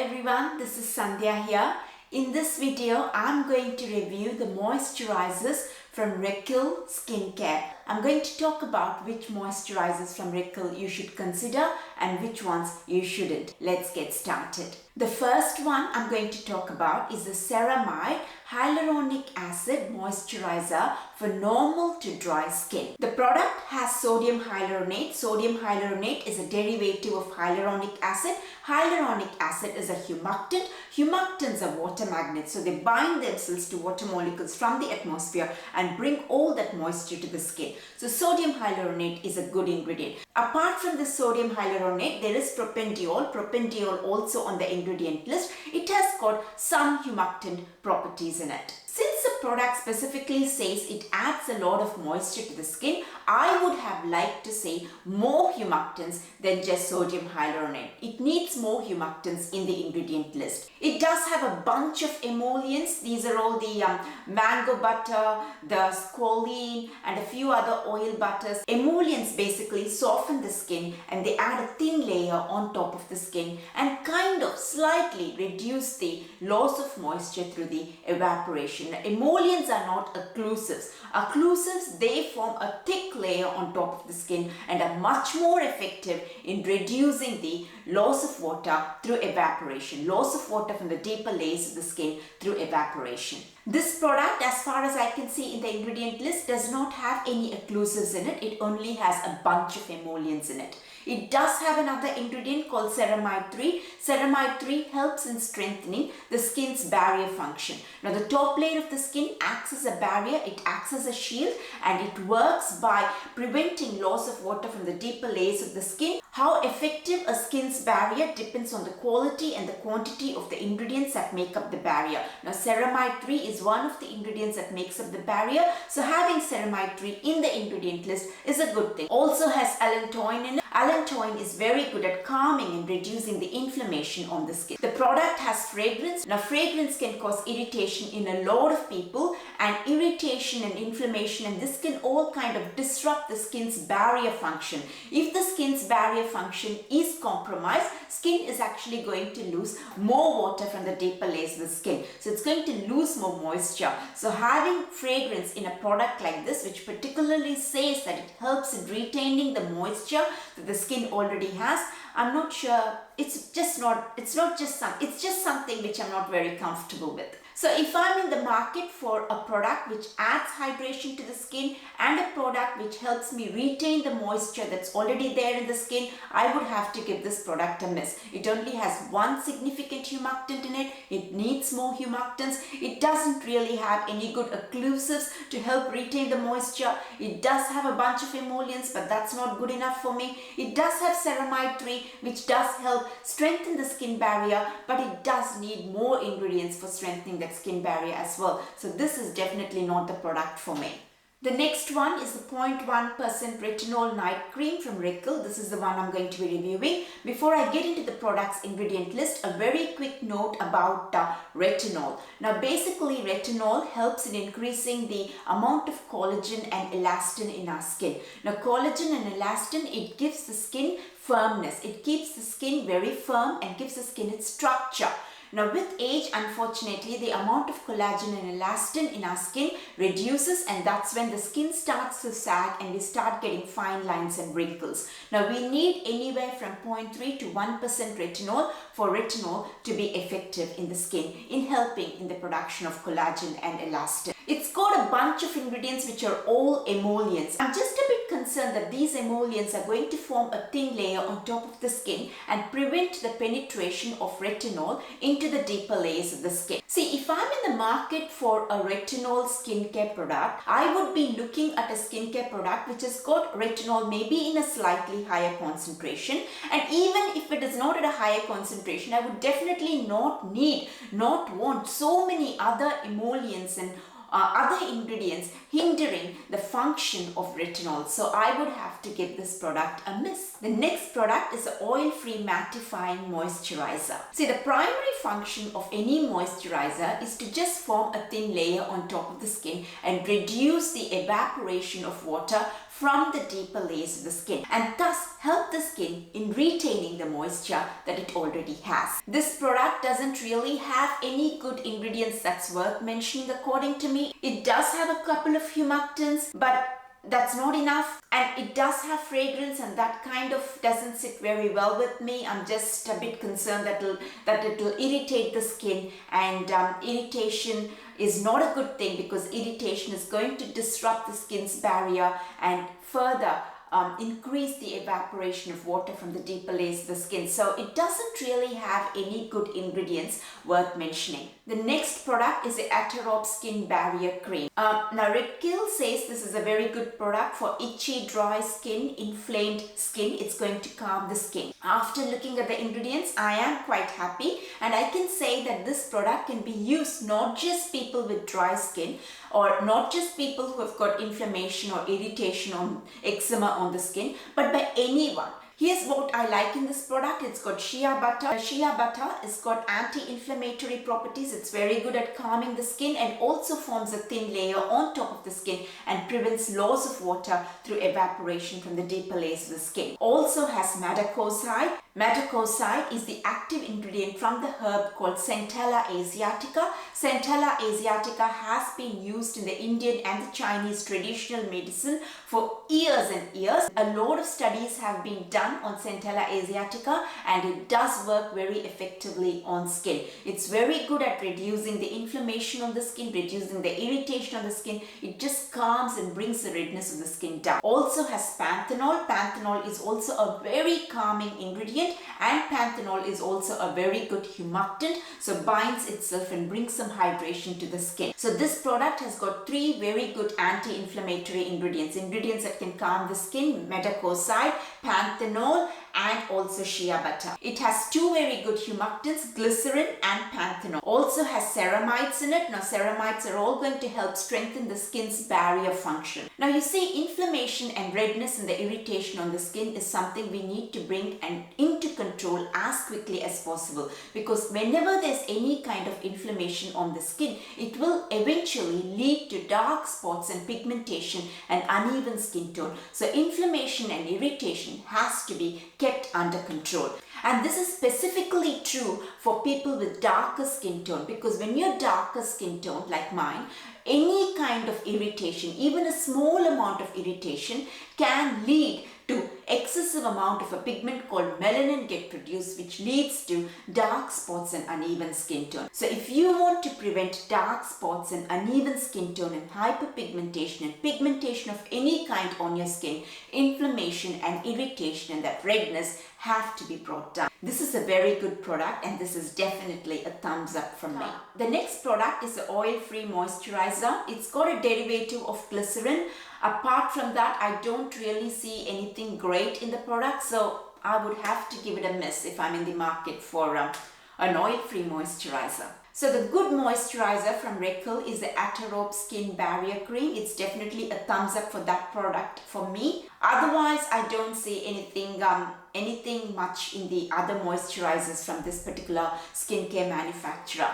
everyone, this is Sandhya here. In this video, I'm going to review the moisturizers from 𝗏𝗘𝗘 Skincare. I'm going to talk about which moisturizers from 𝗏𝗘𝗘 you should consider and which ones you shouldn't. Let's get started. The first one I'm going to talk about is the Ceramide Hyaluronic Acid Moisturizer for normal to dry skin. The product has sodium hyaluronate. Sodium hyaluronate is a derivative of hyaluronic acid. Hyaluronic acid is a humectant. Humectants are water magnets, so they bind themselves to water molecules from the atmosphere and bring all that moisture to the skin. So sodium hyaluronate is a good ingredient. Apart from the sodium hyaluronate, there is propanediol. Propanediol also on the ingredient list. It has got some humectant properties in it. Since the product specifically says it adds a lot of moisture to the skin, I would have liked to say more humectants than just sodium hyaluronate. It needs more humectants in the ingredient list. It does have a bunch of emollients. These are all the mango butter, the squalene, and a few other oil butters. Emollients basically soften the skin and they add a thin layer on top of the skin and kind of slightly reduce the loss of moisture through the evaporation. Emollients are not occlusives. Occlusives, they form a thick layer on top of the skin and are much more effective in reducing the loss of water through evaporation. Loss of water from the deeper layers of the skin through evaporation. This product, as far as I can see in the ingredient list, does not have any occlusives in it. It only has a bunch of emollients in it. It does have another ingredient called Ceramide 3. Ceramide 3 helps in strengthening the skin's barrier function. Now the top layer of the skin acts as a barrier, it acts as a shield, and it works by preventing loss of water from the deeper layers of the skin. How effective a skin's barrier depends on the quality and the quantity of the ingredients that make up the barrier. Now Ceramide 3 is one of the ingredients that makes up the barrier, so having Ceramide 3 in the ingredient list is a good thing. Also has allantoin in it. Allantoin is very good at calming and reducing the inflammation on the skin. The product has fragrance. Now fragrance can cause irritation in a lot of people, and irritation and inflammation, and this can all kind of disrupt the skin's barrier function. If the skin's barrier function is compromised, skin is actually going to lose more water from the deeper layers of the skin. So it's going to lose more moisture. So having fragrance in a product like this, which particularly says that it helps in retaining the moisture that the skin already has, I'm not sure, it's just something which I'm not very comfortable with. So if I'm in the market for a product which adds hydration to the skin and a product which helps me retain the moisture that's already there in the skin, I would have to give this product a miss. It only has one significant humectant in it. It needs more humectants. It doesn't really have any good occlusives to help retain the moisture. It does have a bunch of emollients, but that's not good enough for me. It does have Ceramide 3, which does help strengthen the skin barrier, but it does need more ingredients for strengthening that skin barrier as well. So this is definitely not the product for me. The next one is the 0.1% retinol night cream from 𝗏𝗘𝗘. This is the one I'm going to be reviewing. Before I get into the product's ingredient list, a very quick note about retinol. Now basically retinol helps in increasing the amount of collagen and elastin in our skin. Now collagen and elastin, it gives the skin firmness. It keeps the skin very firm and gives the skin its structure. Now with age, unfortunately, the amount of collagen and elastin in our skin reduces, and that's when the skin starts to sag and we start getting fine lines and wrinkles. Now we need anywhere from 0.3 to 1% retinol for retinol to be effective in the skin in helping in the production of collagen and elastin. It's got a bunch of ingredients which are all emollients. I'm just a bit concerned that these emollients are going to form a thin layer on top of the skin and prevent the penetration of retinol into the deeper layers of the skin. See, if I'm in the market for a retinol skincare product, I would be looking at a skincare product which has got retinol maybe in a slightly higher concentration, and even if it is not at a higher concentration, I would definitely not want so many other emollients and other ingredients hindering the function of retinol. So I would have to give this product a miss. The next product is the oil-free mattifying moisturizer. See, the primary function of any moisturizer is to just form a thin layer on top of the skin and reduce the evaporation of water from the deeper layers of the skin and thus help the skin in retaining the moisture that it already has. This product doesn't really have any good ingredients that's worth mentioning according to me. It does have a couple of humectants, but that's not enough, and it does have fragrance, and that kind of doesn't sit very well with me. I'm just a bit concerned that it will irritate the skin, and irritation is not a good thing because irritation is going to disrupt the skin's barrier and further increase the evaporation of water from the deeper layers of the skin. So it doesn't really have any good ingredients worth mentioning. The next product is the Atorep Skin Barrier Cream. Now Redkill says this is a very good product for itchy, dry skin, inflamed skin. It's going to calm the skin. After looking at the ingredients, I am quite happy, and I can say that this product can be used not just people with dry skin or not just people who have got inflammation or irritation or eczema on the skin, but by anyone. Here's what I like in this product. It's got shea butter. Shea butter has got anti-inflammatory properties. It's very good at calming the skin and also forms a thin layer on top of the skin and prevents loss of water through evaporation from the deeper layers of the skin. Also has mattifying. Mattifying is the active ingredient from the herb called Centella asiatica. Centella asiatica has been used in the Indian and the Chinese traditional medicine for years and years. A lot of studies have been done on Centella asiatica, and it does work very effectively on skin. It's very good at reducing the inflammation on the skin, reducing the irritation on the skin. It just calms and brings the redness of the skin down. Also has panthenol. Panthenol is also a very calming ingredient, and panthenol is also a very good humectant, so binds itself and brings some hydration to the skin. So this product has got 3 very good anti-inflammatory ingredients that can calm the skin: mattifying, panthenol, and also shea butter. It has 2 very good humectants, glycerin and panthenol. Also has ceramides in it. Now ceramides are all going to help strengthen the skin's barrier function. Now you see, inflammation and redness and the irritation on the skin is something we need to bring into control as quickly as possible, because whenever there's any kind of inflammation on the skin, it will eventually lead to dark spots and pigmentation and uneven skin tone. So inflammation and irritation has to be kept under control. And this is specifically true for people with darker skin tone, because when you're darker skin tone like mine, any kind of irritation, even a small amount of irritation, can lead to excessive amount of a pigment called melanin get produced, which leads to dark spots and uneven skin tone. So if you want to prevent dark spots and uneven skin tone and hyperpigmentation and pigmentation of any kind on your skin, inflammation and irritation and that redness have to be brought down. This is a very good product, and this is definitely a thumbs up from me. The next product is the oil-free moisturizer. It's got a derivative of glycerin. Apart from that, I don't really see anything great in the product, so I would have to give it a miss if I'm in the market for an oil-free moisturizer. So the good moisturizer from Redkill is the Atorep Skin Barrier Cream. It's definitely a thumbs up for that product for me. Otherwise, I don't see anything much in the other moisturizers from this particular skincare manufacturer.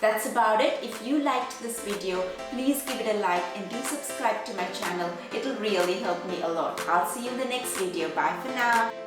That's about it. If you liked this video, please give it a like and do subscribe to my channel. It'll really help me a lot. I'll see you in the next video. Bye for now.